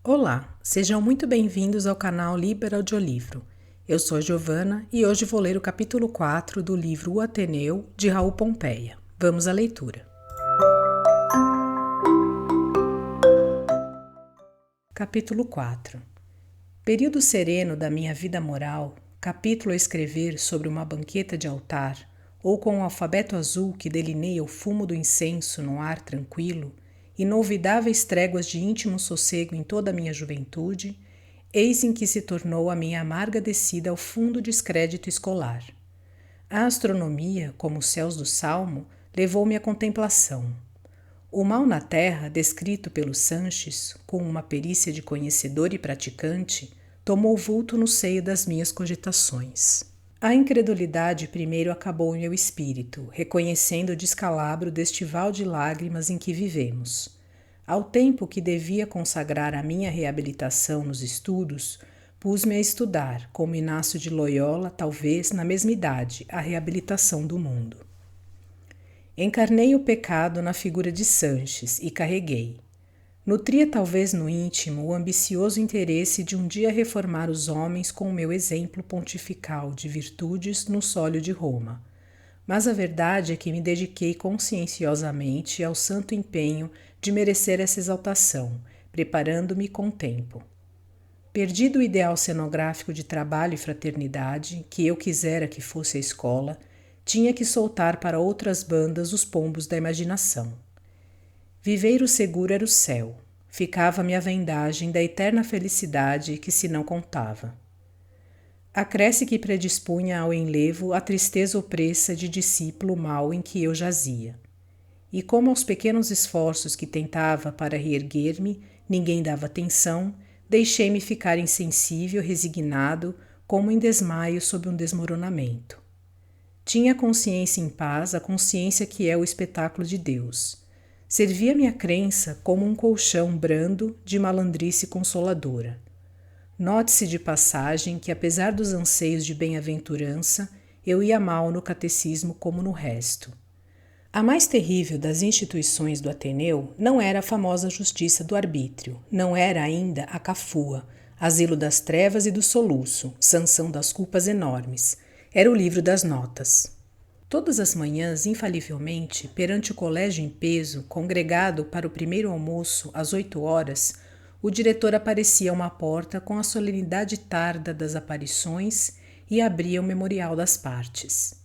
Olá, sejam muito bem-vindos ao canal Liber Audiolivro. Eu sou a Giovana e hoje vou ler o capítulo 4 do livro O Ateneu, de Raul Pompeia. Vamos à leitura. Capítulo 4. Período sereno da minha vida moral, capítulo a escrever sobre uma banqueta de altar, ou com o alfabeto azul que delineia o fumo do incenso num ar tranquilo, inolvidáveis tréguas de íntimo sossego em toda a minha juventude, eis em que se tornou a minha amarga descida ao fundo descrédito escolar. A astronomia, como os céus do Salmo, levou-me à contemplação. O mal na terra, descrito pelo Sanches, com uma perícia de conhecedor e praticante, tomou vulto no seio das minhas cogitações. A incredulidade primeiro acabou em meu espírito, reconhecendo o descalabro deste val de lágrimas em que vivemos. Ao tempo que devia consagrar a minha reabilitação nos estudos, pus-me a estudar, como Inácio de Loyola, talvez, na mesma idade, a reabilitação do mundo. Encarnei o pecado na figura de Sanches e carreguei. Nutria talvez no íntimo o ambicioso interesse de um dia reformar os homens com o meu exemplo pontifical de virtudes no sólio de Roma. Mas a verdade é que me dediquei conscienciosamente ao santo empenho de merecer essa exaltação, preparando-me com tempo. Perdido o ideal cenográfico de trabalho e fraternidade, que eu quisera que fosse a escola, tinha que soltar para outras bandas os pombos da imaginação. Viveiro seguro era o céu. Ficava-me a vendagem da eterna felicidade que se não contava. Acresce que predispunha ao enlevo a tristeza opressa de discípulo mau em que eu jazia. E como aos pequenos esforços que tentava para reerguer-me, ninguém dava atenção, deixei-me ficar insensível, resignado, como em desmaio sob um desmoronamento. Tinha a consciência em paz, a consciência que é o espetáculo de Deus. Servia-me a crença como um colchão brando de malandrice consoladora. Note-se de passagem que, apesar dos anseios de bem-aventurança, eu ia mal no catecismo como no resto. A mais terrível das instituições do Ateneu não era a famosa justiça do arbítrio, não era ainda a cafua, asilo das trevas e do soluço, sanção das culpas enormes. Era o livro das notas. Todas as manhãs, infalivelmente, perante o colégio em peso, congregado para o primeiro almoço às 8 horas, o diretor aparecia a uma porta com a solenidade tarda das aparições e abria o memorial das partes.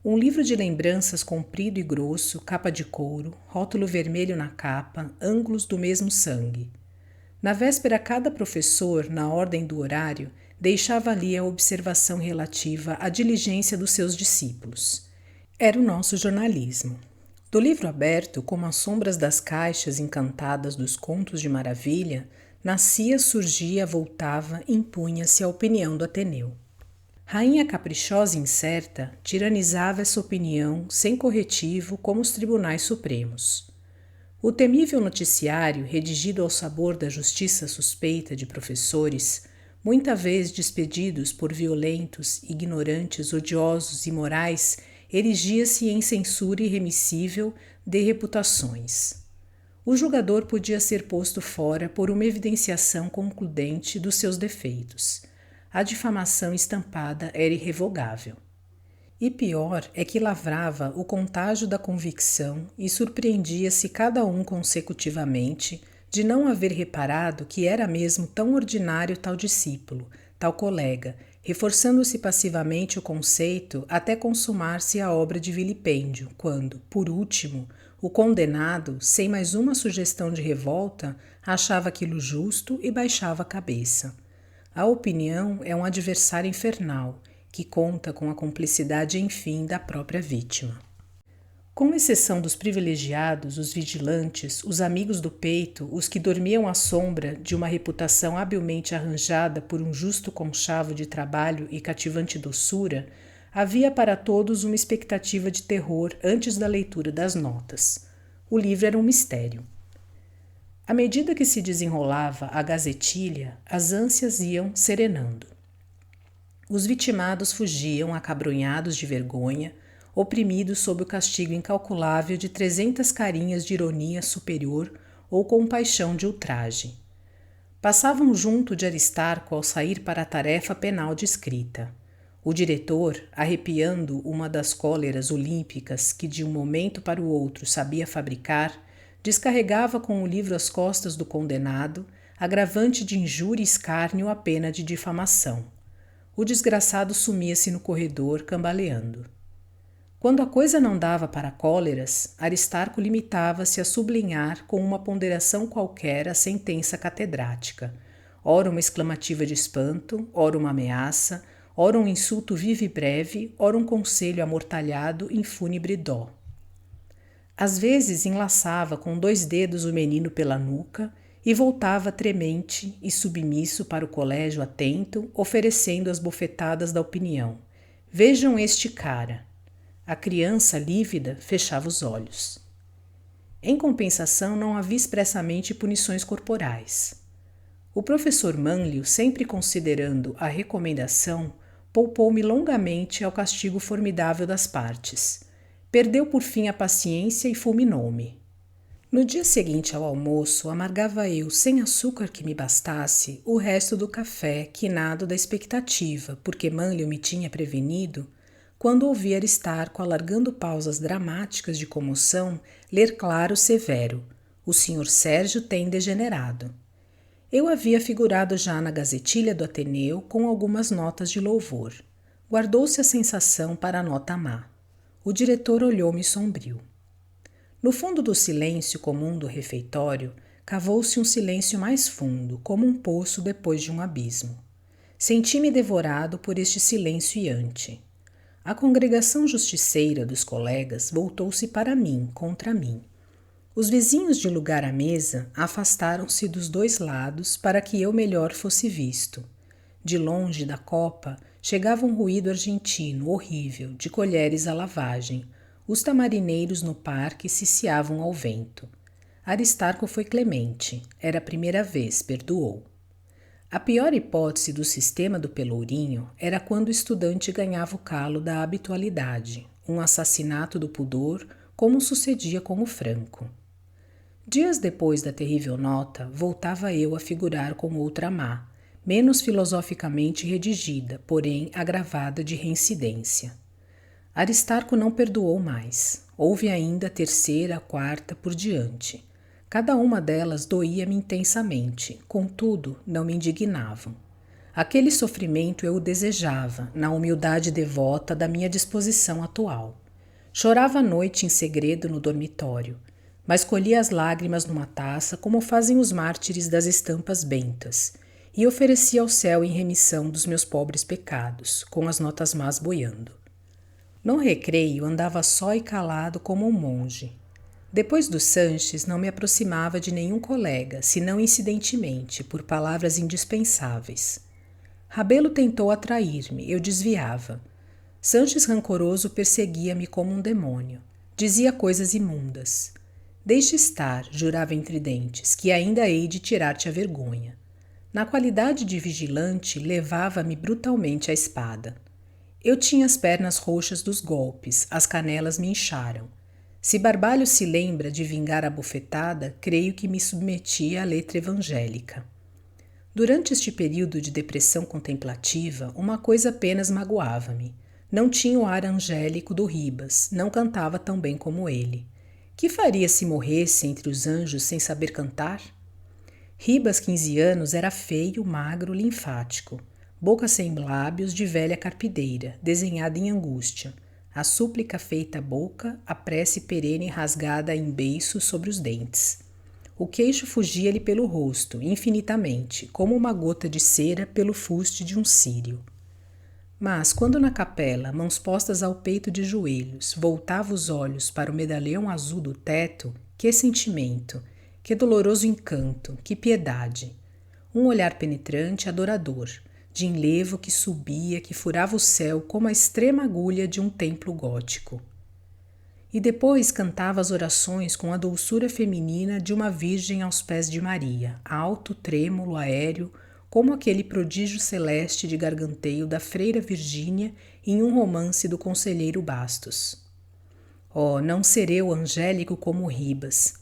Um livro de lembranças comprido e grosso, capa de couro, rótulo vermelho na capa, ângulos do mesmo sangue. Na véspera, cada professor, na ordem do horário, deixava ali a observação relativa à diligência dos seus discípulos. Era o nosso jornalismo. Do livro aberto, como as sombras das caixas encantadas dos contos de maravilha, nascia, surgia, voltava, impunha-se a opinião do Ateneu. Rainha caprichosa e incerta, tiranizava essa opinião, sem corretivo, como os tribunais supremos. O temível noticiário, redigido ao sabor da justiça suspeita de professores, muita vez despedidos por violentos, ignorantes, odiosos e imorais, erigia-se em censura irremissível de reputações. O julgador podia ser posto fora por uma evidenciação concludente dos seus defeitos. A difamação estampada era irrevogável. E pior é que lavrava o contágio da convicção e surpreendia-se cada um consecutivamente de não haver reparado que era mesmo tão ordinário tal discípulo, tal colega, reforçando-se passivamente o conceito até consumar-se a obra de vilipêndio, quando, por último, o condenado, sem mais uma sugestão de revolta, achava aquilo justo e baixava a cabeça. A opinião é um adversário infernal, que conta com a cumplicidade, enfim, da própria vítima. Com exceção dos privilegiados, os vigilantes, os amigos do peito, os que dormiam à sombra de uma reputação habilmente arranjada por um justo conchavo de trabalho e cativante doçura, havia para todos uma expectativa de terror antes da leitura das notas. O livro era um mistério. À medida que se desenrolava a gazetilha, as ânsias iam serenando. Os vitimados fugiam acabrunhados de vergonha, oprimidos sob o castigo incalculável de 300 carinhas de ironia superior ou compaixão de ultraje. Passavam junto de Aristarco ao sair para a tarefa penal de escrita. O diretor, arrepiando uma das cóleras olímpicas que de um momento para o outro sabia fabricar, descarregava com o livro às costas do condenado, agravante de injúria e escárnio a pena de difamação. O desgraçado sumia-se no corredor, cambaleando. Quando a coisa não dava para cóleras, Aristarco limitava-se a sublinhar com uma ponderação qualquer a sentença catedrática, ora uma exclamativa de espanto, ora uma ameaça, ora um insulto vivo e breve, ora um conselho amortalhado em fúnebre dó. Às vezes enlaçava com 2 dedos o menino pela nuca e voltava tremente e submisso para o colégio atento, oferecendo as bofetadas da opinião. Vejam este cara. A criança, lívida, fechava os olhos. Em compensação, não havia expressamente punições corporais. O professor Mânlio, sempre considerando a recomendação, poupou-me longamente ao castigo formidável das partes. Perdeu por fim a paciência e fulminou-me. No dia seguinte ao almoço, amargava eu, sem açúcar que me bastasse, o resto do café, quinado da expectativa, porque Mânlio me tinha prevenido, quando ouvi Aristarco, alargando pausas dramáticas de comoção, ler claro severo: o Sr. Sérgio tem degenerado. Eu havia figurado já na gazetilha do Ateneu com algumas notas de louvor. Guardou-se a sensação para a nota má. O diretor olhou-me sombrio. No fundo do silêncio comum do refeitório, cavou-se um silêncio mais fundo, como um poço depois de um abismo. Senti-me devorado por este silêncio iante. A congregação justiceira dos colegas voltou-se para mim, contra mim. Os vizinhos de lugar à mesa afastaram-se dos 2 lados para que eu melhor fosse visto. De longe da copa chegava um ruído argentino horrível de colheres à lavagem. Os tamarineiros no parque ciciavam ao vento. Aristarco foi clemente. Era a primeira vez, perdoou. A pior hipótese do sistema do Pelourinho era quando o estudante ganhava o calo da habitualidade, um assassinato do pudor, como sucedia com o Franco. Dias depois da terrível nota, voltava eu a figurar com outra má, menos filosoficamente redigida, porém agravada de reincidência. Aristarco não perdoou mais. Houve ainda a 3ª, a 4ª por diante. Cada uma delas doía-me intensamente, contudo, não me indignavam. Aquele sofrimento eu o desejava, na humildade devota da minha disposição atual. Chorava à noite em segredo no dormitório, mas colhia as lágrimas numa taça como fazem os mártires das estampas bentas, e oferecia ao céu em remissão dos meus pobres pecados, com as notas más boiando. No recreio andava só e calado como um monge. Depois do Sanches não me aproximava de nenhum colega, senão incidentemente, por palavras indispensáveis. Rabelo tentou atrair-me, eu desviava. Sanches rancoroso perseguia-me como um demônio. Dizia coisas imundas. Deixe estar, jurava entre dentes, que ainda hei de tirar-te a vergonha. Na qualidade de vigilante, levava-me brutalmente a espada. Eu tinha as pernas roxas dos golpes, as canelas me incharam. Se Barbalho se lembra de vingar a bofetada, creio que me submetia à letra evangélica. Durante este período de depressão contemplativa, uma coisa apenas magoava-me. Não tinha o ar angélico do Ribas, não cantava tão bem como ele. Que faria se morresse entre os anjos sem saber cantar? Ribas, 15 anos, era feio, magro, linfático. Boca sem lábios, de velha carpideira, desenhada em angústia. A súplica feita à boca, a prece perene rasgada em beiços sobre os dentes. O queixo fugia-lhe pelo rosto, infinitamente, como uma gota de cera pelo fuste de um círio. Mas, quando na capela, mãos postas ao peito de joelhos, voltava os olhos para o medalhão azul do teto, que sentimento, que doloroso encanto, que piedade! Um olhar penetrante, adorador, de enlevo que subia, que furava o céu como a extrema agulha de um templo gótico. E depois cantava as orações com a doçura feminina de uma virgem aos pés de Maria, alto, trêmulo, aéreo, como aquele prodígio celeste de garganteio da freira Virgínia em um romance do conselheiro Bastos. Oh, não serei eu angélico como Ribas.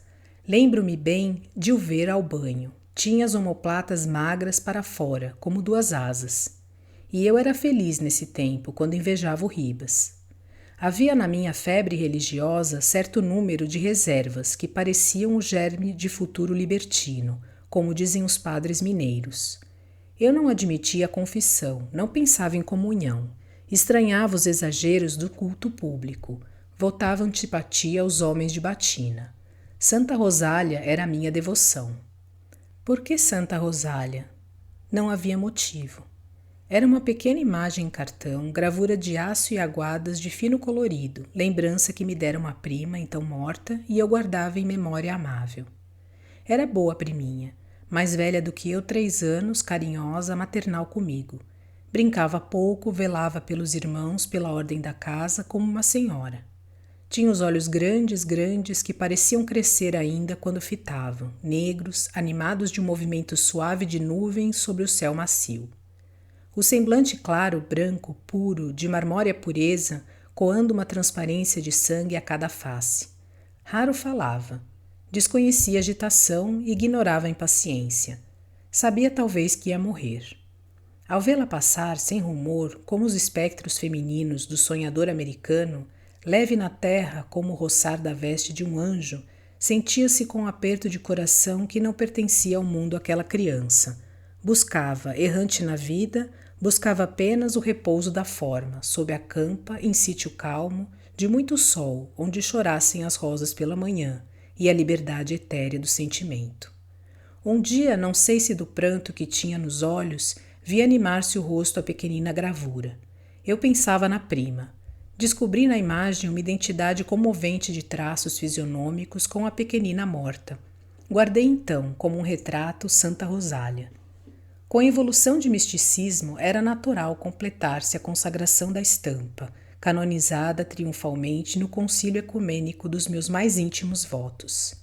Lembro-me bem de o ver ao banho. Tinha as omoplatas magras para fora, como duas asas. E eu era feliz nesse tempo, quando invejava o Ribas. Havia na minha febre religiosa certo número de reservas que pareciam o germe de futuro libertino, como dizem os padres mineiros. Eu não admitia a confissão, não pensava em comunhão, estranhava os exageros do culto público, votava antipatia aos homens de batina. Santa Rosália era a minha devoção. Por que Santa Rosália? Não havia motivo. Era uma pequena imagem em cartão, gravura de aço e aguadas de fino colorido, lembrança que me dera uma prima, então morta, e eu guardava em memória amável. Era boa priminha, mais velha do que eu 3 anos, carinhosa, maternal comigo. Brincava pouco, velava pelos irmãos, pela ordem da casa, como uma senhora. Tinha os olhos grandes, grandes, que pareciam crescer ainda quando fitavam, negros, animados de um movimento suave de nuvens sobre o céu macio. O semblante claro, branco, puro, de marmórea pureza, coando uma transparência de sangue a cada face. Raro falava. Desconhecia agitação e ignorava a impaciência. Sabia talvez que ia morrer. Ao vê-la passar, sem rumor, como os espectros femininos do sonhador americano, leve na terra como o roçar da veste de um anjo, sentia-se com um aperto de coração que não pertencia ao mundo àquela criança. Buscava, errante na vida, buscava apenas o repouso da forma, sob a campa, em sítio calmo, de muito sol, onde chorassem as rosas pela manhã, e a liberdade etérea do sentimento. Um dia, não sei se do pranto que tinha nos olhos, vi animar-se o rosto a pequenina gravura. Eu pensava na prima. Descobri na imagem uma identidade comovente de traços fisionômicos com a pequenina morta. Guardei então, como um retrato, Santa Rosália. Com a evolução de misticismo, era natural completar-se a consagração da estampa, canonizada triunfalmente no concílio ecumênico dos meus mais íntimos votos.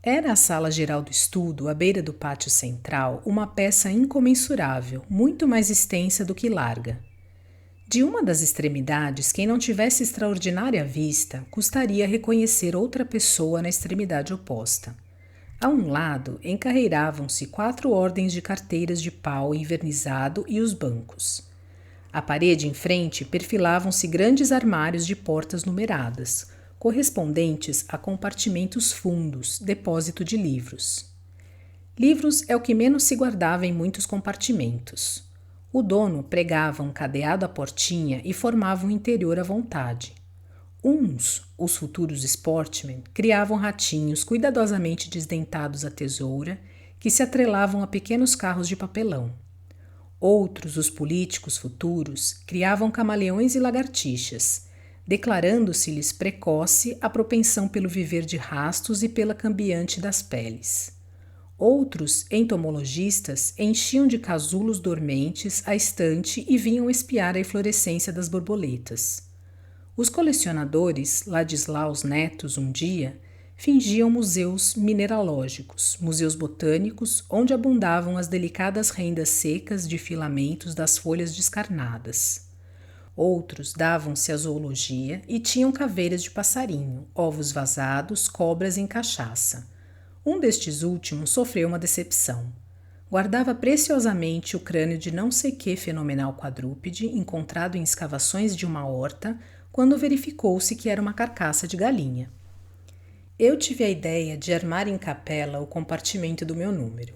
Era a sala geral do estudo, à beira do pátio central, uma peça incomensurável, muito mais extensa do que larga. De uma das extremidades, quem não tivesse extraordinária vista, custaria reconhecer outra pessoa na extremidade oposta. A um lado, encarreiravam-se 4 ordens de carteiras de pau envernizado e os bancos. À parede em frente perfilavam-se grandes armários de portas numeradas, correspondentes a compartimentos fundos, depósito de livros. Livros é o que menos se guardava em muitos compartimentos. O dono pregava um cadeado à portinha e formava um interior à vontade. Uns, os futuros sportmen, criavam ratinhos cuidadosamente desdentados à tesoura, que se atrelavam a pequenos carros de papelão. Outros, os políticos futuros, criavam camaleões e lagartixas, declarando-se-lhes precoce a propensão pelo viver de rastos e pela cambiante das peles. Outros, entomologistas, enchiam de casulos dormentes a estante e vinham espiar a eflorescência das borboletas. Os colecionadores, Ladislaus Netos, um dia, fingiam museus mineralógicos, museus botânicos, onde abundavam as delicadas rendas secas de filamentos das folhas descarnadas. Outros davam-se à zoologia e tinham caveiras de passarinho, ovos vazados, cobras em cachaça. Um destes últimos sofreu uma decepção. Guardava preciosamente o crânio de não sei que fenomenal quadrúpede encontrado em escavações de uma horta, quando verificou-se que era uma carcaça de galinha. Eu tive a ideia de armar em capela o compartimento do meu número.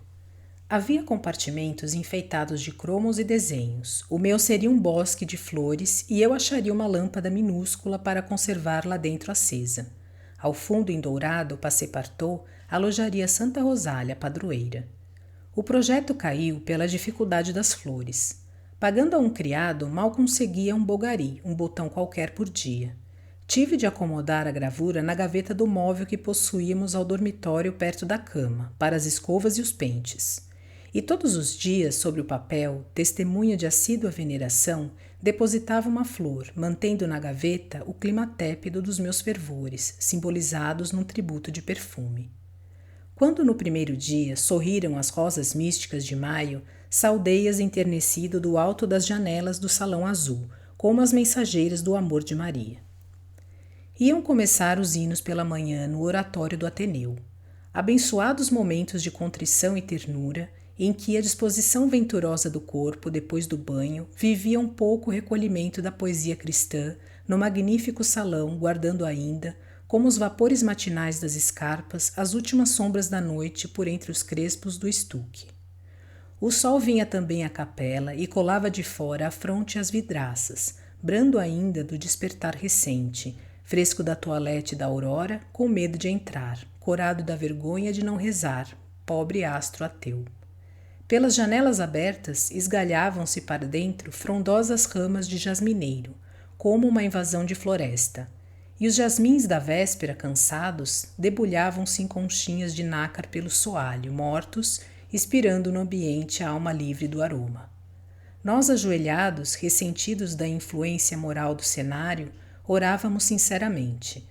Havia compartimentos enfeitados de cromos e desenhos. O meu seria um bosque de flores e eu acharia uma lâmpada minúscula para conservar lá dentro acesa. Ao fundo, em dourado, passepartout, alojaria Santa Rosália, padroeira. O projeto caiu pela dificuldade das flores. Pagando a um criado, mal conseguia um bogari, um botão qualquer por dia. Tive de acomodar a gravura na gaveta do móvel que possuíamos ao dormitório perto da cama, para as escovas e os pentes. E todos os dias, sobre o papel, testemunha de assídua veneração, depositava uma flor, mantendo na gaveta o clima tépido dos meus fervores, simbolizados num tributo de perfume. Quando no primeiro dia sorriram as rosas místicas de maio, saudei-as enternecido do alto das janelas do salão azul, como as mensageiras do amor de Maria. Iam começar os hinos pela manhã no oratório do Ateneu. Abençoados momentos de contrição e ternura, em que a disposição venturosa do corpo, depois do banho, vivia um pouco o recolhimento da poesia cristã no magnífico salão, guardando ainda, como os vapores matinais das escarpas, as últimas sombras da noite por entre os crespos do estuque. O sol vinha também à capela e colava de fora a fronte às vidraças, brando ainda do despertar recente, fresco da toilette da aurora, com medo de entrar, corado da vergonha de não rezar, pobre astro ateu. Pelas janelas abertas esgalhavam-se para dentro frondosas ramas de jasmineiro, como uma invasão de floresta, e os jasmins da véspera, cansados, debulhavam-se em conchinhas de nácar pelo soalho, mortos, expirando no ambiente a alma livre do aroma. Nós, ajoelhados, ressentidos da influência moral do cenário, orávamos sinceramente.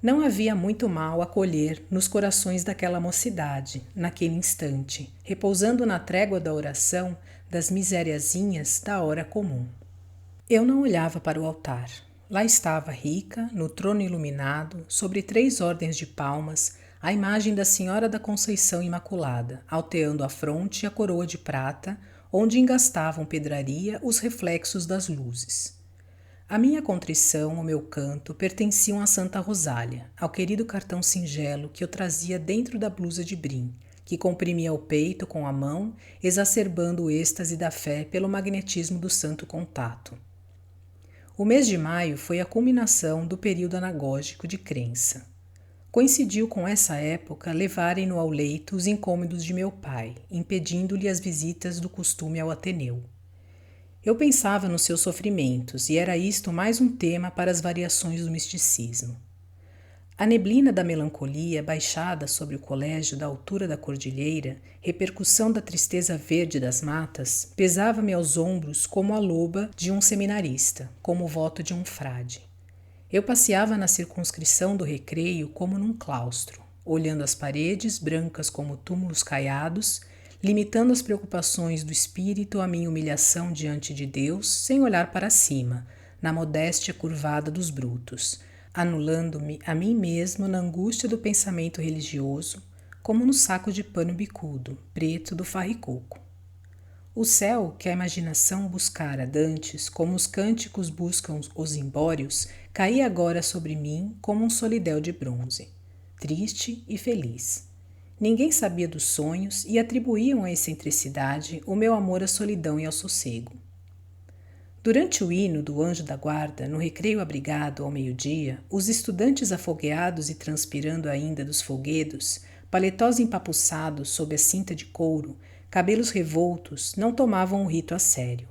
Não havia muito mal a colher nos corações daquela mocidade, naquele instante, repousando na trégua da oração das misériazinhas da hora comum. Eu não olhava para o altar. Lá estava rica, no trono iluminado, sobre 3 ordens de palmas, a imagem da Senhora da Conceição Imaculada, alteando a fronte e a coroa de prata, onde engastavam pedraria os reflexos das luzes. A minha contrição, o meu canto, pertenciam a Santa Rosália, ao querido cartão singelo que eu trazia dentro da blusa de brim, que comprimia o peito com a mão, exacerbando o êxtase da fé pelo magnetismo do santo contato. O mês de maio foi a culminação do período anagógico de crença. Coincidiu com essa época levarem-no ao leito os incômodos de meu pai, impedindo-lhe as visitas do costume ao Ateneu. Eu pensava nos seus sofrimentos e era isto mais um tema para as variações do misticismo. A neblina da melancolia baixada sobre o colégio da altura da cordilheira, repercussão da tristeza verde das matas, pesava-me aos ombros como a loba de um seminarista, como o voto de um frade. Eu passeava na circunscrição do recreio como num claustro, olhando as paredes brancas como túmulos caiados, limitando as preocupações do espírito à minha humilhação diante de Deus, sem olhar para cima, na modéstia curvada dos brutos, anulando-me a mim mesmo na angústia do pensamento religioso, como no saco de pano bicudo, preto do farricoco. O céu, que a imaginação buscara dantes, como os cânticos buscam os imbórios, caía agora sobre mim como um solidéu de bronze, triste e feliz. Ninguém sabia dos sonhos e atribuíam à excentricidade o meu amor à solidão e ao sossego. Durante o hino do anjo da guarda, no recreio abrigado ao meio-dia, os estudantes afogueados e transpirando ainda dos folguedos, paletós empapuçados sob a cinta de couro, cabelos revoltos, não tomavam o rito a sério.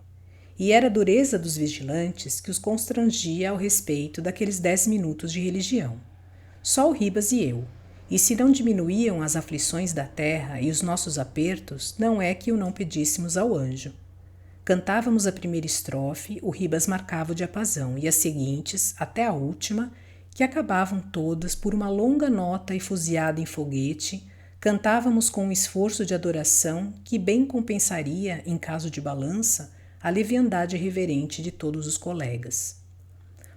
E era a dureza dos vigilantes que os constrangia ao respeito daqueles 10 minutos de religião. Só o Ribas e eu. E se não diminuíam as aflições da terra e os nossos apertos, não é que o não pedíssemos ao anjo. Cantávamos a primeira estrofe, o Ribas marcava o diapasão, e as seguintes, até a última, que acabavam todas por uma longa nota efusiada em foguete, cantávamos com um esforço de adoração que bem compensaria, em caso de balança, a leviandade reverente de todos os colegas.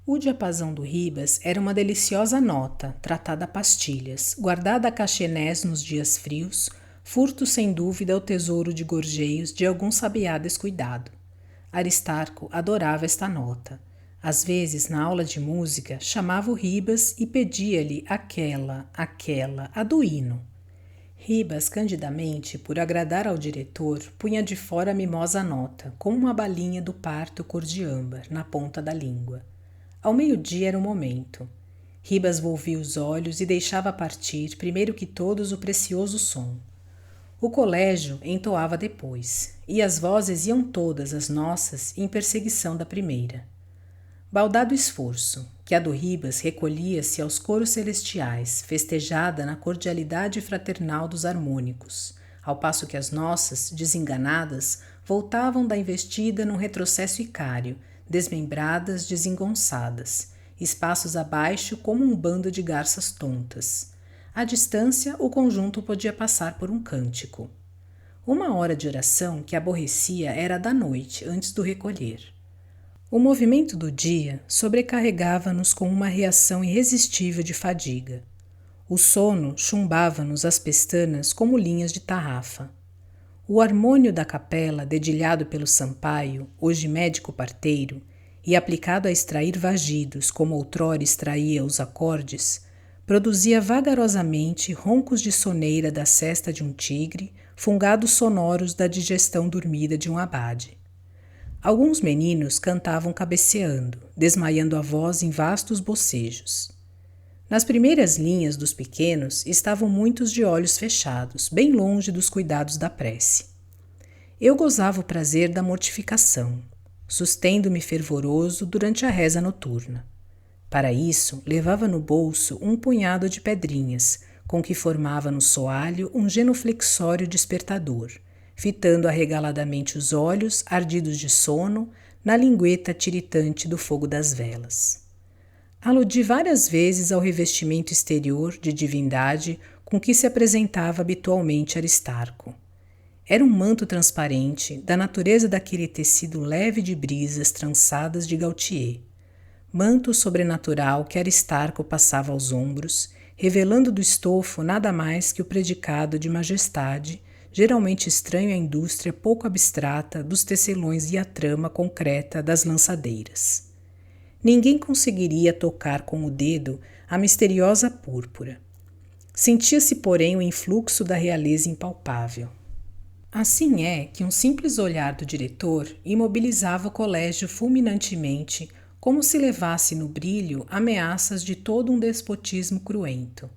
O diapasão do Ribas era uma deliciosa nota, tratada a pastilhas, guardada a cachenés nos dias frios, furto sem dúvida ao tesouro de gorjeios de algum sabiá descuidado. Aristarco adorava esta nota. Às vezes, na aula de música, chamava o Ribas e pedia-lhe aquela, a do hino. Ribas, candidamente, por agradar ao diretor, punha de fora a mimosa nota, como uma balinha do parto cor de âmbar, na ponta da língua. Ao meio-dia era o momento. Ribas volvia os olhos e deixava partir, primeiro que todos, o precioso som. O colégio entoava depois, e as vozes iam todas, as nossas, em perseguição da primeira. Baldado esforço, que a do Ribas recolhia-se aos coros celestiais, festejada na cordialidade fraternal dos harmônicos, ao passo que as nossas, desenganadas, voltavam da investida num retrocesso icário, desmembradas, desengonçadas, espaços abaixo como um bando de garças tontas. À distância, o conjunto podia passar por um cântico. Uma hora de oração que aborrecia era a da noite, antes do recolher. O movimento do dia sobrecarregava-nos com uma reação irresistível de fadiga. O sono chumbava-nos as pestanas como linhas de tarrafa. O harmônio da capela, dedilhado pelo Sampaio, hoje médico parteiro, e aplicado a extrair vagidos como outrora extraía os acordes, produzia vagarosamente roncos de soneira da sesta de um tigre, fungados sonoros da digestão dormida de um abade. Alguns meninos cantavam cabeceando, desmaiando a voz em vastos bocejos. Nas primeiras linhas dos pequenos estavam muitos de olhos fechados, bem longe dos cuidados da prece. Eu gozava o prazer da mortificação, sustendo-me fervoroso durante a reza noturna. Para isso, levava no bolso um punhado de pedrinhas, com que formava no soalho um genuflexório despertador, fitando arregaladamente os olhos, ardidos de sono, na lingueta tiritante do fogo das velas. Aludi várias vezes ao revestimento exterior de divindade com que se apresentava habitualmente Aristarco. Era um manto transparente, da natureza daquele tecido leve de brisas trançadas de Gautier. Manto sobrenatural que Aristarco passava aos ombros, revelando do estofo nada mais que o predicado de majestade, geralmente estranho à indústria pouco abstrata dos tecelões e a trama concreta das lançadeiras. Ninguém conseguiria tocar com o dedo a misteriosa púrpura. Sentia-se, porém, o influxo da realeza impalpável. Assim é que um simples olhar do diretor imobilizava o colégio fulminantemente, como se levasse no brilho ameaças de todo um despotismo cruento.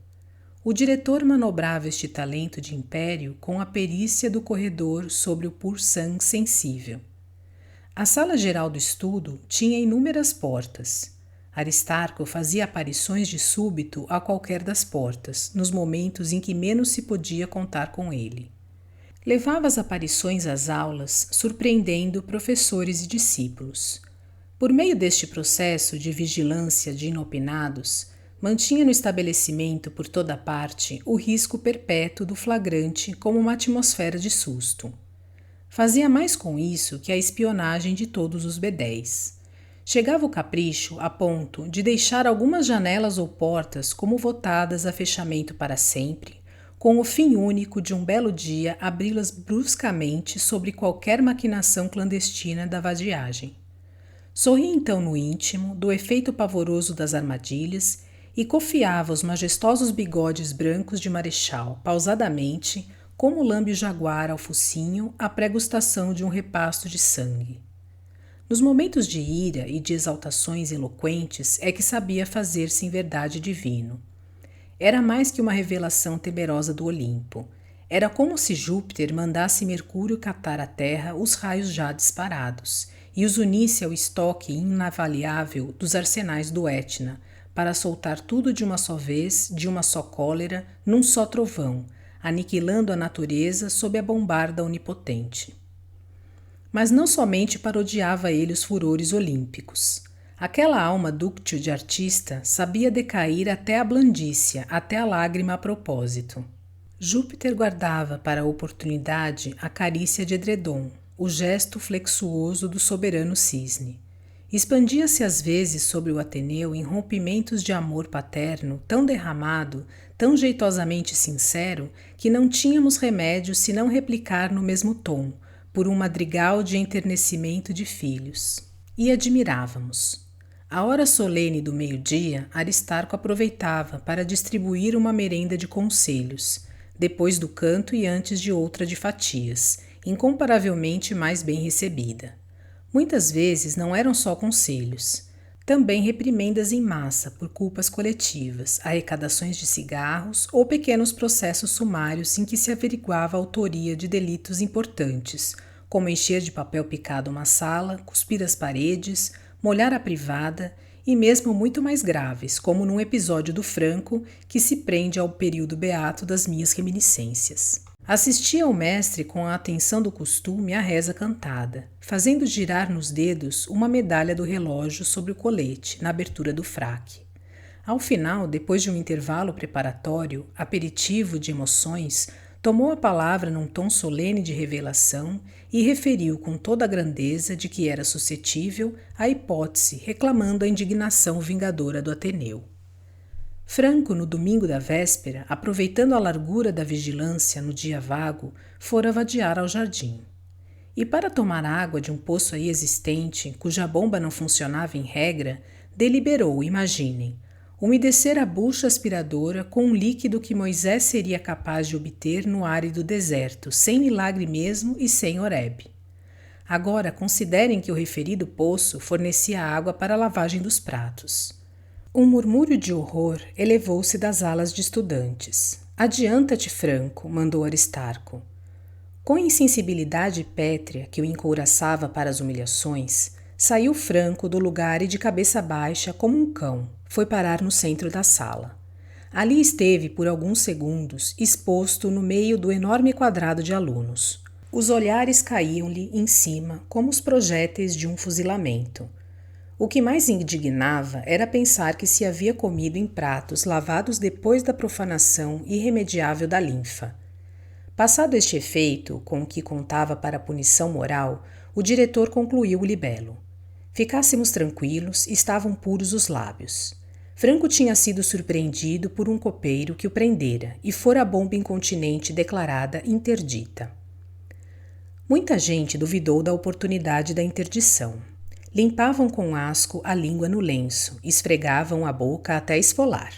O diretor manobrava este talento de império com a perícia do corredor sobre o pur-sang sensível. A sala geral do estudo tinha inúmeras portas. Aristarco fazia aparições de súbito a qualquer das portas, nos momentos em que menos se podia contar com ele. Levava as aparições às aulas, surpreendendo professores e discípulos. Por meio deste processo de vigilância de inopinados, mantinha no estabelecimento por toda parte o risco perpétuo do flagrante como uma atmosfera de susto. Fazia mais com isso que a espionagem de todos os bedéis. Chegava o capricho a ponto de deixar algumas janelas ou portas como votadas a fechamento para sempre, com o fim único de um belo dia abri-las bruscamente sobre qualquer maquinação clandestina da vadiagem. Sorria então no íntimo do efeito pavoroso das armadilhas e cofiava os majestosos bigodes brancos de marechal, pausadamente, como lambe o jaguar ao focinho a pregustação de um repasto de sangue. Nos momentos de ira e de exaltações eloquentes é que sabia fazer-se em verdade divino. Era mais que uma revelação temerosa do Olimpo. Era como se Júpiter mandasse Mercúrio catar à terra os raios já disparados e os unisse ao estoque inavaliável dos arsenais do Etna, para soltar tudo de uma só vez, de uma só cólera, num só trovão, aniquilando a natureza sob a bombarda onipotente. Mas não somente parodiava ele os furores olímpicos. Aquela alma dúctil de artista sabia decair até a blandícia, até a lágrima a propósito. Júpiter guardava para a oportunidade a carícia de edredom, o gesto flexuoso do soberano cisne. Expandia-se às vezes sobre o Ateneu em rompimentos de amor paterno tão derramado, tão jeitosamente sincero, que não tínhamos remédio senão replicar no mesmo tom, por um madrigal de enternecimento de filhos. E admirávamos. À hora solene do meio-dia, Aristarco aproveitava para distribuir uma merenda de conselhos, depois do canto e antes de outra de fatias, incomparavelmente mais bem recebida. Muitas vezes não eram só conselhos, também reprimendas em massa por culpas coletivas, arrecadações de cigarros ou pequenos processos sumários em que se averiguava a autoria de delitos importantes, como encher de papel picado uma sala, cuspir as paredes, molhar a privada e mesmo muito mais graves, como num episódio do Franco que se prende ao período beato das minhas reminiscências. Assistia ao mestre com a atenção do costume à reza cantada, fazendo girar nos dedos uma medalha do relógio sobre o colete, na abertura do fraque. Ao final, depois de um intervalo preparatório, aperitivo de emoções, tomou a palavra num tom solene de revelação e referiu com toda a grandeza de que era suscetível a hipótese, reclamando a indignação vingadora do Ateneu. Franco, no domingo da véspera, aproveitando a largura da vigilância no dia vago, fora vadiar ao jardim. E para tomar água de um poço aí existente, cuja bomba não funcionava em regra, deliberou, imaginem, umedecer a bucha aspiradora com um líquido que Moisés seria capaz de obter no árido deserto, sem milagre mesmo e sem Horebe. Agora, considerem que o referido poço fornecia água para a lavagem dos pratos. Um murmúrio de horror elevou-se das alas de estudantes. Adianta-te, Franco, mandou Aristarco. Com a insensibilidade pétrea que o encouraçava para as humilhações, saiu Franco do lugar e de cabeça baixa, como um cão, foi parar no centro da sala. Ali esteve por alguns segundos, exposto no meio do enorme quadrado de alunos. Os olhares caíam-lhe em cima como os projéteis de um fuzilamento. O que mais indignava era pensar que se havia comido em pratos lavados depois da profanação irremediável da linfa. Passado este efeito, com o que contava para a punição moral, o diretor concluiu o libelo. Ficássemos tranquilos, estavam puros os lábios. Franco tinha sido surpreendido por um copeiro que o prendera e fora a bomba incontinente declarada interdita. Muita gente duvidou da oportunidade da interdição. Limpavam com asco a língua no lenço, esfregavam a boca até esfolar.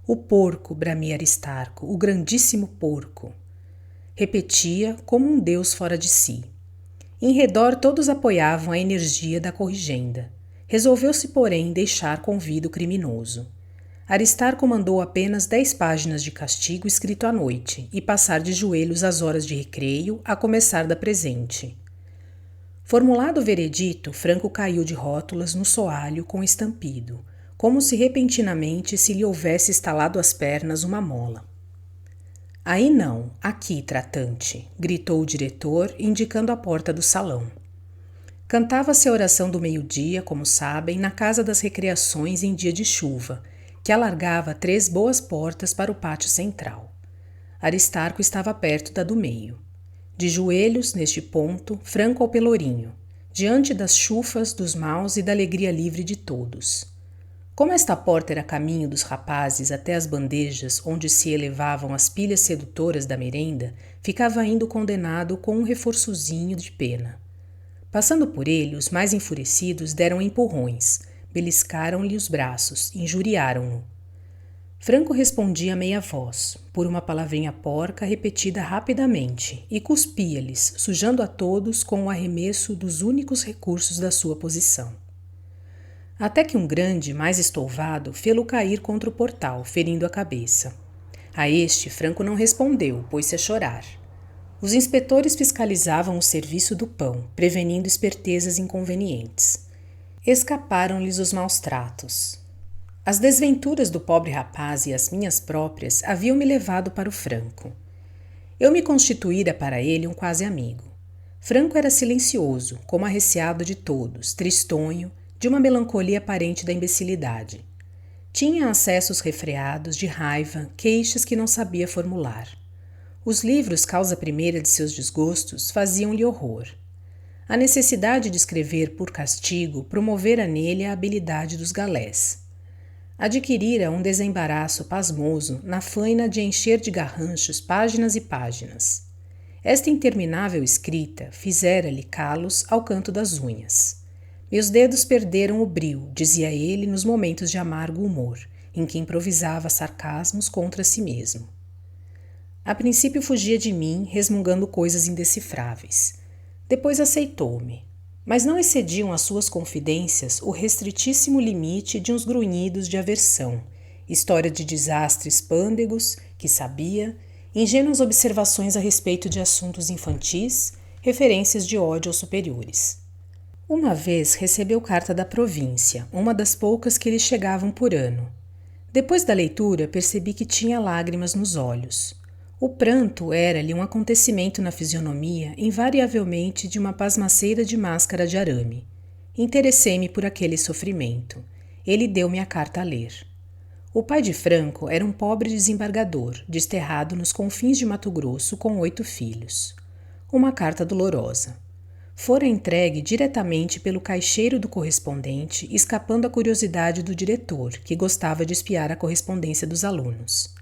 O porco, bramia Aristarco, o grandíssimo porco. Repetia como um deus fora de si. Em redor todos apoiavam a energia da corrigenda. Resolveu-se, porém, deixar convite criminoso. Aristarco mandou apenas 10 páginas de castigo escrito à noite e passar de joelhos às horas de recreio, a começar da presente. Formulado o veredito, Franco caiu de rótulas no soalho com estampido, como se repentinamente se lhe houvesse estalado às pernas uma mola. Aí não, aqui, tratante, gritou o diretor, indicando a porta do salão. Cantava-se a oração do meio-dia, como sabem, na Casa das Recreações em dia de chuva, que alargava 3 boas portas para o pátio central. Aristarco estava perto da do meio. De joelhos, neste ponto, Franco ao pelourinho, diante das chufas, dos maus e da alegria livre de todos. Como esta porta era caminho dos rapazes até as bandejas onde se elevavam as pilhas sedutoras da merenda, ficava indo condenado com um reforçozinho de pena. Passando por ele, os mais enfurecidos deram empurrões, beliscaram-lhe os braços, injuriaram-no. Franco respondia a meia voz, por uma palavrinha porca repetida rapidamente, e cuspia-lhes, sujando a todos com o arremesso dos únicos recursos da sua posição. Até que um grande, mais estouvado, fê-lo cair contra o portal, ferindo a cabeça. A este, Franco não respondeu, pôs-se a chorar. Os inspetores fiscalizavam o serviço do pão, prevenindo espertezas inconvenientes. Escaparam-lhes os maus tratos. As desventuras do pobre rapaz e as minhas próprias haviam-me levado para o Franco. Eu me constituíra para ele um quase amigo. Franco era silencioso, como arreciado de todos, tristonho, de uma melancolia aparente da imbecilidade. Tinha acessos refreados de raiva, queixas que não sabia formular. Os livros, causa primeira de seus desgostos, faziam-lhe horror. A necessidade de escrever por castigo promovera nele a habilidade dos galés. Adquirira um desembaraço pasmoso na faina de encher de garranchos páginas e páginas. Esta interminável escrita fizera-lhe calos ao canto das unhas. Meus dedos perderam o brio, dizia ele nos momentos de amargo humor, em que improvisava sarcasmos contra si mesmo. A princípio fugia de mim, resmungando coisas indecifráveis. Depois aceitou-me. Mas não excediam as suas confidências o restritíssimo limite de uns grunhidos de aversão, história de desastres pândegos, que sabia, ingênuas observações a respeito de assuntos infantis, referências de ódio aos superiores. Uma vez recebeu carta da província, uma das poucas que lhe chegavam por ano. Depois da leitura, percebi que tinha lágrimas nos olhos. O pranto era-lhe um acontecimento na fisionomia invariavelmente de uma pasmaceira de máscara de arame. Interessei-me por aquele sofrimento. Ele deu-me a carta a ler. O pai de Franco era um pobre desembargador, desterrado nos confins de Mato Grosso com 8 filhos. Uma carta dolorosa. Fora entregue diretamente pelo caixeiro do correspondente, escapando à curiosidade do diretor, que gostava de espiar a correspondência dos alunos.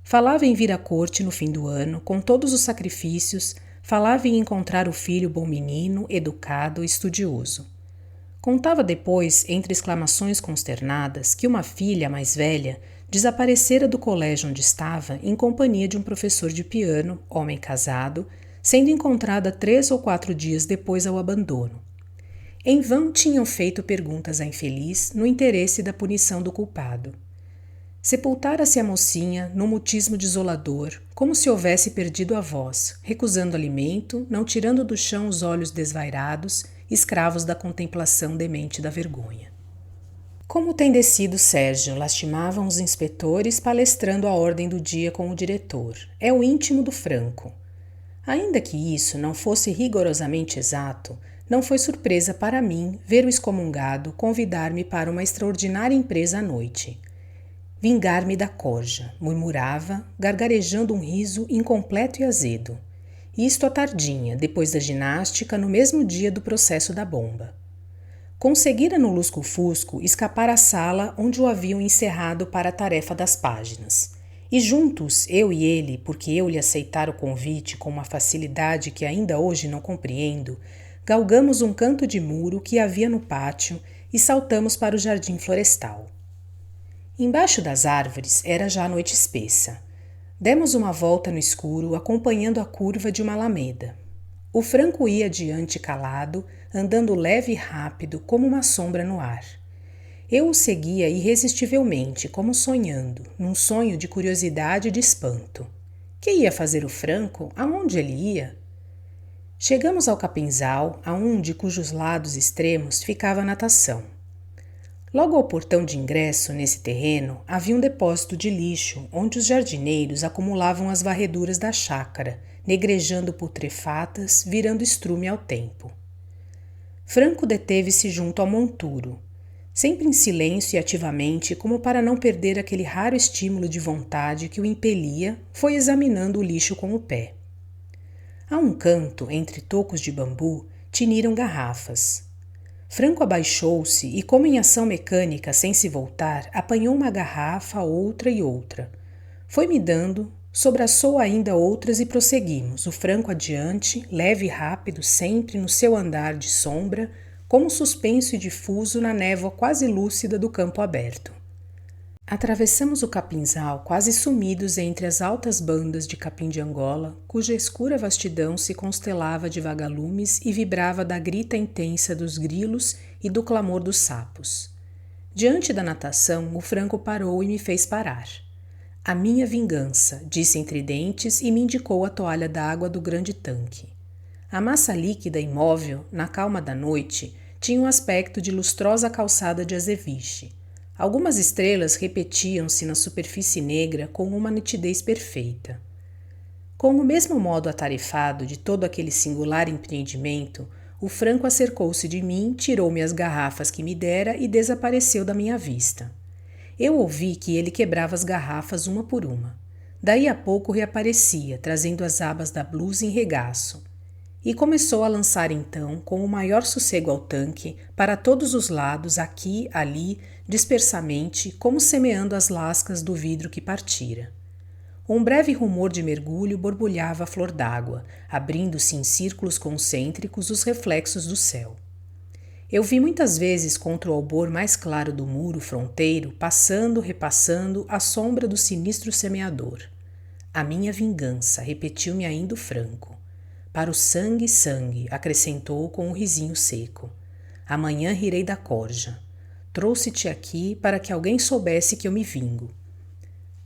Falava em vir à corte no fim do ano, com todos os sacrifícios, falava em encontrar o filho bom menino, educado e estudioso. Contava depois, entre exclamações consternadas, que uma filha mais velha desaparecera do colégio onde estava em companhia de um professor de piano, homem casado, sendo encontrada 3 ou 4 dias depois ao abandono. Em vão tinham feito perguntas à infeliz no interesse da punição do culpado. Sepultara-se a mocinha num mutismo desolador, como se houvesse perdido a voz, recusando alimento, não tirando do chão os olhos desvairados, escravos da contemplação demente da vergonha. Como tem descido Sérgio, lastimavam os inspetores palestrando a ordem do dia com o diretor. É o íntimo do Franco. Ainda que isso não fosse rigorosamente exato, não foi surpresa para mim ver o excomungado convidar-me para uma extraordinária empresa à noite. Vingar-me da corja, murmurava, gargarejando um riso incompleto e azedo. Isto à tardinha, depois da ginástica, no mesmo dia do processo da bomba. Conseguira no lusco-fusco escapar à sala onde o haviam encerrado para a tarefa das páginas. E juntos, eu e ele, porque eu lhe aceitara o convite com uma facilidade que ainda hoje não compreendo, galgamos um canto de muro que havia no pátio e saltamos para o jardim florestal. Embaixo das árvores era já noite espessa. Demos uma volta no escuro, acompanhando a curva de uma alameda. O Franco ia adiante calado, andando leve e rápido como uma sombra no ar. Eu o seguia irresistivelmente, como sonhando, num sonho de curiosidade e de espanto. Que ia fazer o Franco? Aonde ele ia? Chegamos ao capinzal, a um de cujos lados extremos ficava a natação. Logo ao portão de ingresso nesse terreno havia um depósito de lixo, onde os jardineiros acumulavam as varreduras da chácara, negrejando putrefatas, virando estrume ao tempo. Franco deteve-se junto ao monturo, sempre em silêncio e ativamente, como para não perder aquele raro estímulo de vontade que o impelia, foi examinando o lixo com o pé. A um canto, entre tocos de bambu, tiniram garrafas. Franco abaixou-se e, como em ação mecânica, sem se voltar, apanhou uma garrafa, outra e outra. Foi-me dando, sobraçou ainda outras e prosseguimos, o Franco adiante, leve e rápido sempre no seu andar de sombra, como suspenso e difuso na névoa quase lúcida do campo aberto. Atravessamos o capinzal quase sumidos entre as altas bandas de capim de Angola, cuja escura vastidão se constelava de vagalumes e vibrava da grita intensa dos grilos e do clamor dos sapos. Diante da natação, o Franco parou e me fez parar. A minha vingança, disse entre dentes e me indicou a toalha d'água do grande tanque. A massa líquida imóvel, na calma da noite, tinha um aspecto de lustrosa calçada de azeviche. Algumas estrelas repetiam-se na superfície negra com uma nitidez perfeita. Com o mesmo modo atarefado de todo aquele singular empreendimento, o Franco acercou-se de mim, tirou-me as garrafas que me dera e desapareceu da minha vista. Eu ouvi que ele quebrava as garrafas uma por uma. Daí a pouco reaparecia, trazendo as abas da blusa em regaço. E começou a lançar então, com o maior sossego ao tanque, para todos os lados, aqui, ali, dispersamente, como semeando as lascas do vidro que partira. Um breve rumor de mergulho borbulhava a flor d'água, abrindo-se em círculos concêntricos os reflexos do céu. Eu vi muitas vezes contra o albor mais claro do muro fronteiro, passando, repassando, a sombra do sinistro semeador. A minha vingança, repetiu-me ainda o Franco. Para o sangue, sangue, acrescentou com um risinho seco. Amanhã rirei da corja. Trouxe-te aqui para que alguém soubesse que eu me vingo.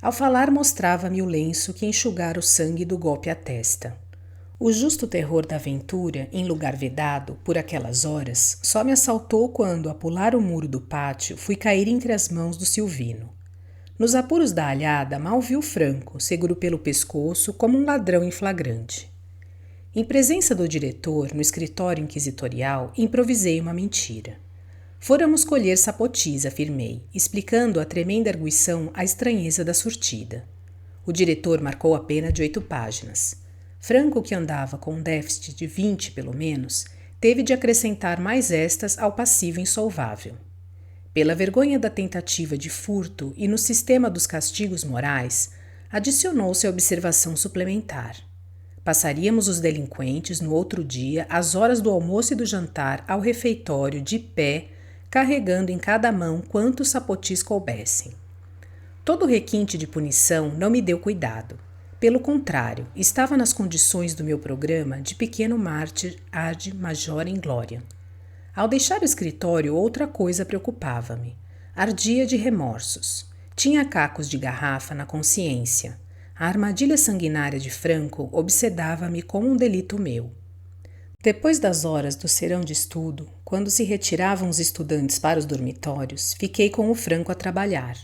Ao falar, mostrava-me o lenço que enxugara o sangue do golpe à testa. O justo terror da aventura, em lugar vedado, por aquelas horas, só me assaltou quando, a pular o muro do pátio, fui cair entre as mãos do Silvino. Nos apuros da alhada, mal vi o Franco, seguro pelo pescoço, como um ladrão em flagrante. Em presença do diretor, no escritório inquisitorial, improvisei uma mentira. Fôramos colher sapotis, afirmei, explicando a tremenda arguição à estranheza da surtida. O diretor marcou a pena de 8 páginas. Franco, que andava com um déficit de 20, pelo menos, teve de acrescentar mais estas ao passivo insolvável. Pela vergonha da tentativa de furto e no sistema dos castigos morais, adicionou-se a observação suplementar. Passaríamos os delinquentes no outro dia às horas do almoço e do jantar ao refeitório de pé, carregando em cada mão quantos sapotis coubessem. Todo o requinte de punição não me deu cuidado. Pelo contrário, estava nas condições do meu programa de pequeno mártir ad majorem glória. Ao deixar o escritório, outra coisa preocupava-me. Ardia de remorsos. Tinha cacos de garrafa na consciência. A armadilha sanguinária de Franco obsedava-me como um delito meu. Depois das horas do serão de estudo, quando se retiravam os estudantes para os dormitórios, fiquei com o Franco a trabalhar.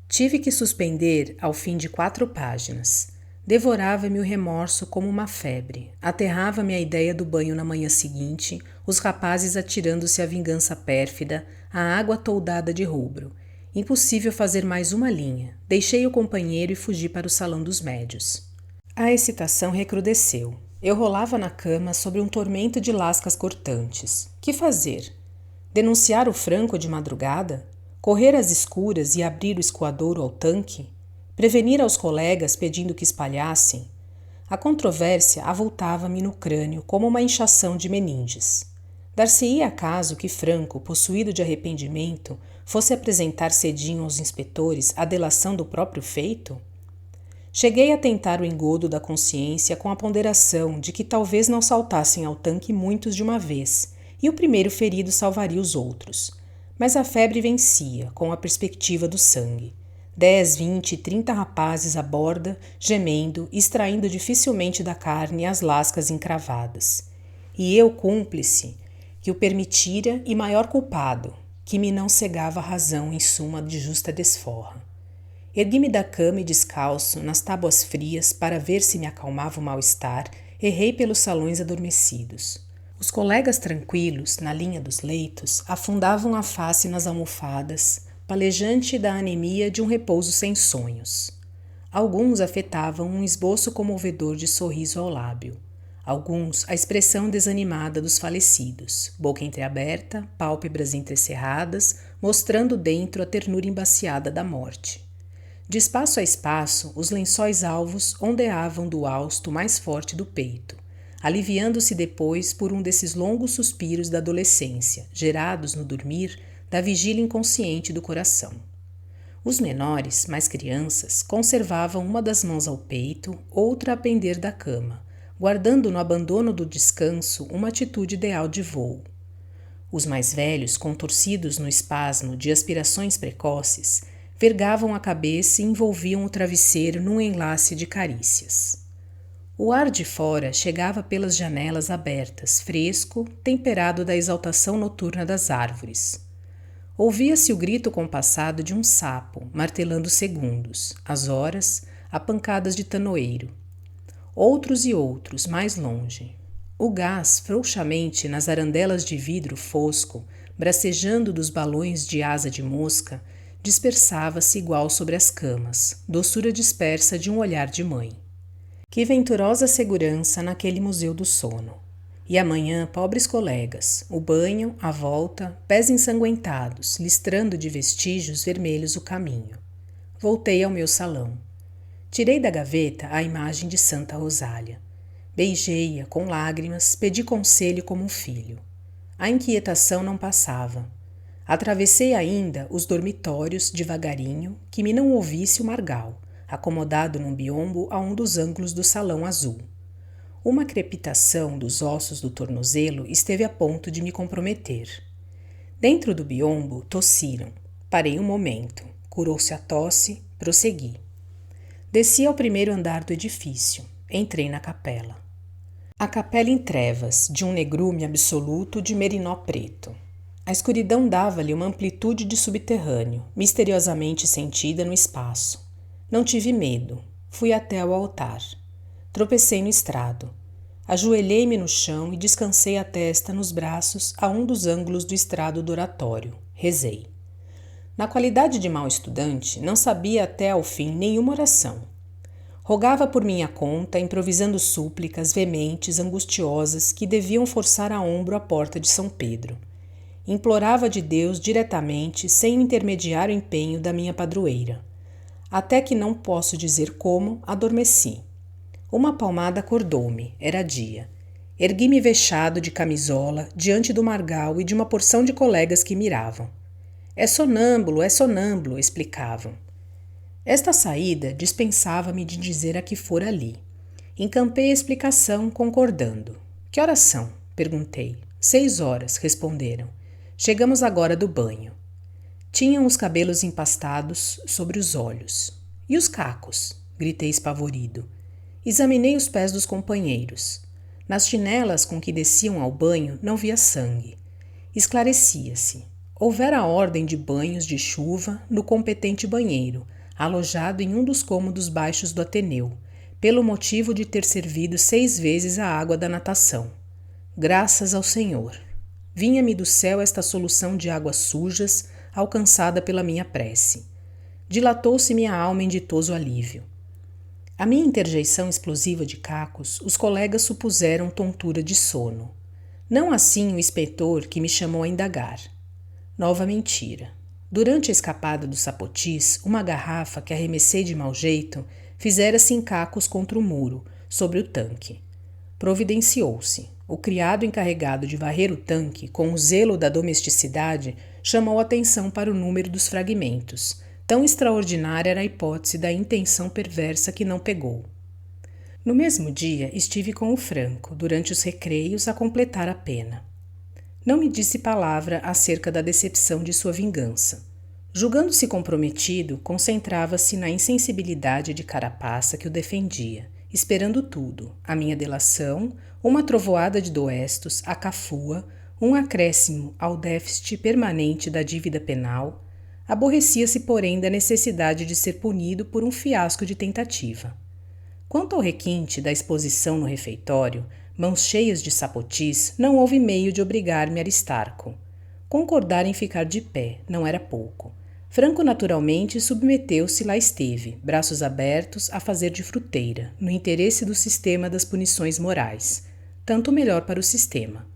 Tive que suspender ao fim de 4 páginas. Devorava-me o remorso como uma febre. Aterrava-me a ideia do banho na manhã seguinte, os rapazes atirando-se à vingança pérfida, a água toldada de rubro. Impossível fazer mais uma linha. Deixei o companheiro e fugi para o salão dos médios. A excitação recrudesceu. Eu rolava na cama sobre um tormento de lascas cortantes. Que fazer? Denunciar o Franco de madrugada? Correr às escuras e abrir o escoadouro ao tanque? Prevenir aos colegas pedindo que espalhassem? A controvérsia avultava-me no crânio como uma inchação de meninges. Dar-se-ia acaso que Franco, possuído de arrependimento, fosse apresentar cedinho aos inspetores a delação do próprio feito? Cheguei a tentar o engodo da consciência com a ponderação de que talvez não saltassem ao tanque muitos de uma vez, e o primeiro ferido salvaria os outros. Mas a febre vencia, com a perspectiva do sangue. 10, 20, 30 rapazes à borda, gemendo, extraindo dificilmente da carne as lascas encravadas. E eu, cúmplice, que o permitira e maior culpado, que me não cegava a razão em suma de justa desforra. Ergui-me da cama e descalço, nas tábuas frias, para ver se me acalmava o mal-estar, errei pelos salões adormecidos. Os colegas tranquilos, na linha dos leitos, afundavam a face nas almofadas, palejante da anemia de um repouso sem sonhos. Alguns afetavam um esboço comovedor de sorriso ao lábio. Alguns, a expressão desanimada dos falecidos, boca entreaberta, pálpebras entrecerradas, mostrando dentro a ternura embaciada da morte. De espaço a espaço, os lençóis alvos ondeavam do hausto mais forte do peito, aliviando-se depois por um desses longos suspiros da adolescência, gerados no dormir da vigília inconsciente do coração. Os menores, mais crianças, conservavam uma das mãos ao peito, outra a pender da cama, guardando no abandono do descanso uma atitude ideal de vôo. Os mais velhos, contorcidos no espasmo de aspirações precoces, vergavam a cabeça e envolviam o travesseiro num enlace de carícias. O ar de fora chegava pelas janelas abertas, fresco, temperado da exaltação noturna das árvores. Ouvia-se o grito compassado de um sapo, martelando segundos, as horas, a pancadas de tanoeiro. Outros e outros, mais longe. O gás, frouxamente nas arandelas de vidro fosco, bracejando dos balões de asa de mosca, dispersava-se igual sobre as camas, doçura dispersa de um olhar de mãe. Que venturosa segurança naquele museu do sono. E amanhã, pobres colegas, o banho, a volta, pés ensanguentados, listrando de vestígios vermelhos o caminho. Voltei ao meu salão. Tirei da gaveta a imagem de Santa Rosália. Beijei-a com lágrimas, pedi conselho como um filho. A inquietação não passava. Atravessei ainda os dormitórios devagarinho, que me não ouvisse o Margal, acomodado num biombo a um dos ângulos do salão azul. Uma crepitação dos ossos do tornozelo esteve a ponto de me comprometer. Dentro do biombo tossiram. Parei um momento. Curou-se a tosse, prossegui. Desci ao primeiro andar do edifício. Entrei na capela. A capela em trevas, de um negrume absoluto de merinó preto. A escuridão dava-lhe uma amplitude de subterrâneo, misteriosamente sentida no espaço. Não tive medo. Fui até ao altar. Tropecei no estrado. Ajoelhei-me no chão e descansei a testa nos braços a um dos ângulos do estrado do oratório. Rezei. Na qualidade de mau estudante, não sabia até ao fim nenhuma oração. Rogava por minha conta, improvisando súplicas veementes, angustiosas, que deviam forçar a ombro a porta de São Pedro. Implorava de Deus diretamente, sem o intermediário empenho da minha padroeira. Até que não posso dizer como, adormeci. Uma palmada acordou-me, era dia. Ergui-me vexado de camisola, diante do margal e de uma porção de colegas que miravam. É sonâmbulo, explicavam. Esta saída dispensava-me de dizer a que fora ali. Encampei a explicação, concordando. Que horas são? Perguntei. 6 horas, responderam. Chegamos agora do banho. Tinham os cabelos empastados sobre os olhos. E os cacos? Gritei espavorido. Examinei os pés dos companheiros. Nas chinelas com que desciam ao banho não via sangue. Esclarecia-se. Houvera ordem de banhos de chuva no competente banheiro, alojado em um dos cômodos baixos do Ateneu, pelo motivo de ter servido 6 vezes a água da natação. Graças ao Senhor! Vinha-me do céu esta solução de águas sujas, alcançada pela minha prece. Dilatou-se minha alma em ditoso alívio. A minha interjeição explosiva de cacos, os colegas supuseram tontura de sono. Não assim o inspetor que me chamou a indagar. Nova mentira. Durante a escapada dos sapotis, uma garrafa que arremessei de mau jeito fizera-se em cacos contra o muro, sobre o tanque. Providenciou-se. O criado encarregado de varrer o tanque, com o zelo da domesticidade, chamou atenção para o número dos fragmentos. Tão extraordinária era a hipótese da intenção perversa que não pegou. No mesmo dia, estive com o Franco, durante os recreios, a completar a pena. Não me disse palavra acerca da decepção de sua vingança. Julgando-se comprometido, concentrava-se na insensibilidade de carapaça que o defendia, esperando tudo, a minha delação, uma trovoada de doestos, a cafua, um acréscimo ao déficit permanente da dívida penal. Aborrecia-se, porém, da necessidade de ser punido por um fiasco de tentativa. Quanto ao requinte da exposição no refeitório, mãos cheias de sapotis, não houve meio de obrigar-me a Aristarco. Concordar em ficar de pé, não era pouco. Franco naturalmente submeteu-se, lá esteve, braços abertos, a fazer de fruteira, no interesse do sistema das punições morais. Tanto melhor para o sistema.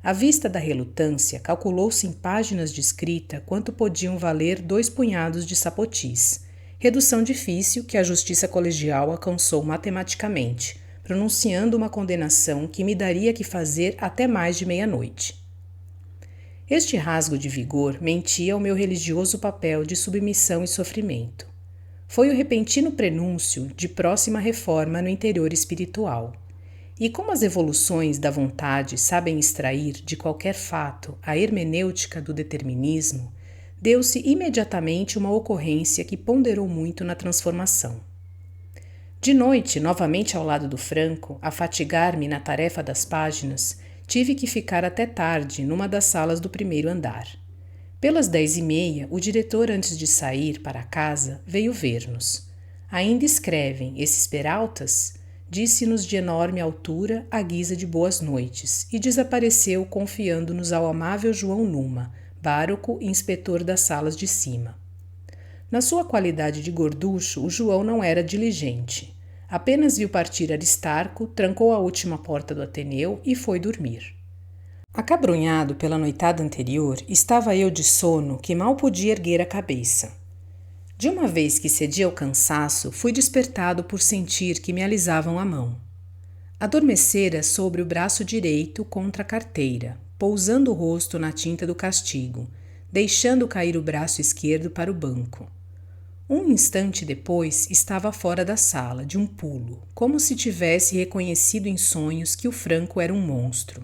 À vista da relutância, calculou-se em páginas de escrita quanto podiam valer 2 punhados de sapotis. Redução difícil que a justiça colegial alcançou matematicamente, pronunciando uma condenação que me daria que fazer até mais de meia-noite. Este rasgo de vigor mentia ao meu religioso papel de submissão e sofrimento. Foi o repentino prenúncio de próxima reforma no interior espiritual. E como as evoluções da vontade sabem extrair de qualquer fato a hermenêutica do determinismo, deu-se imediatamente uma ocorrência que ponderou muito na transformação. De noite, novamente ao lado do Franco, a fatigar-me na tarefa das páginas, tive que ficar até tarde numa das salas do primeiro andar. Pelas 10h30, o diretor, antes de sair para casa, veio ver-nos. Ainda escrevem esses peraltas? Disse-nos de enorme altura, à guisa de boas noites, e desapareceu confiando-nos ao amável João Numa, pároco e inspetor das salas de cima. Na sua qualidade de gorducho, o João não era diligente. Apenas viu partir Aristarco, trancou a última porta do Ateneu e foi dormir. Acabrunhado pela noitada anterior, estava eu de sono que mal podia erguer a cabeça. De uma vez que cedi ao cansaço, fui despertado por sentir que me alisavam a mão. Adormecera sobre o braço direito contra a carteira, pousando o rosto na tinta do castigo, deixando cair o braço esquerdo para o banco. Um instante depois, estava fora da sala, de um pulo, como se tivesse reconhecido em sonhos que o Franco era um monstro.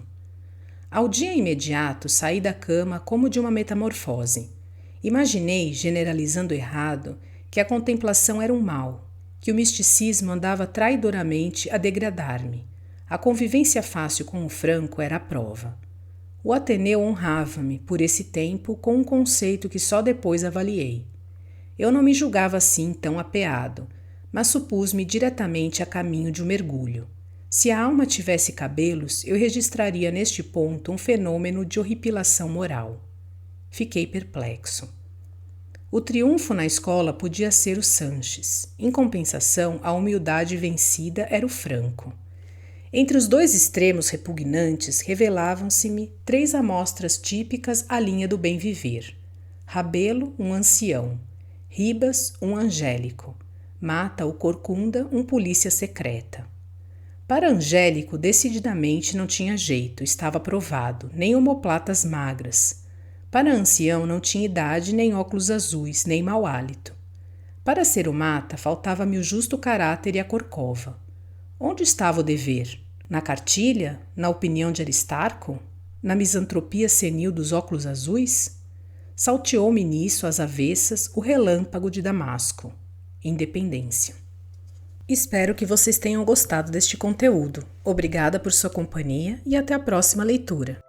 Ao dia imediato, saí da cama como de uma metamorfose. Imaginei, generalizando errado, que a contemplação era um mal, que o misticismo andava traidoramente a degradar-me. A convivência fácil com o Franco era a prova. O Ateneu honrava-me, por esse tempo, com um conceito que só depois avaliei. Eu não me julgava assim tão apeado, mas supus-me diretamente a caminho de um mergulho. Se a alma tivesse cabelos, eu registraria neste ponto um fenômeno de horripilação moral. Fiquei perplexo. O triunfo na escola podia ser o Sanches. Em compensação, a humildade vencida era o Franco. Entre os dois extremos repugnantes revelavam-se-me 3 amostras típicas à linha do bem viver. Rabelo, um ancião. Ribas, um angélico. Mata, o corcunda, um polícia secreta. Para Angélico, decididamente não tinha jeito, estava provado, nem omoplatas magras. Para ancião, não tinha idade, nem óculos azuis, nem mau hálito. Para ser o Mata, faltava-me o justo caráter e a corcova. Onde estava o dever? Na cartilha? Na opinião de Aristarco? Na misantropia senil dos óculos azuis? Salteou-me nisso, às avessas, o relâmpago de Damasco. Independência. Espero que vocês tenham gostado deste conteúdo. Obrigada por sua companhia e até a próxima leitura.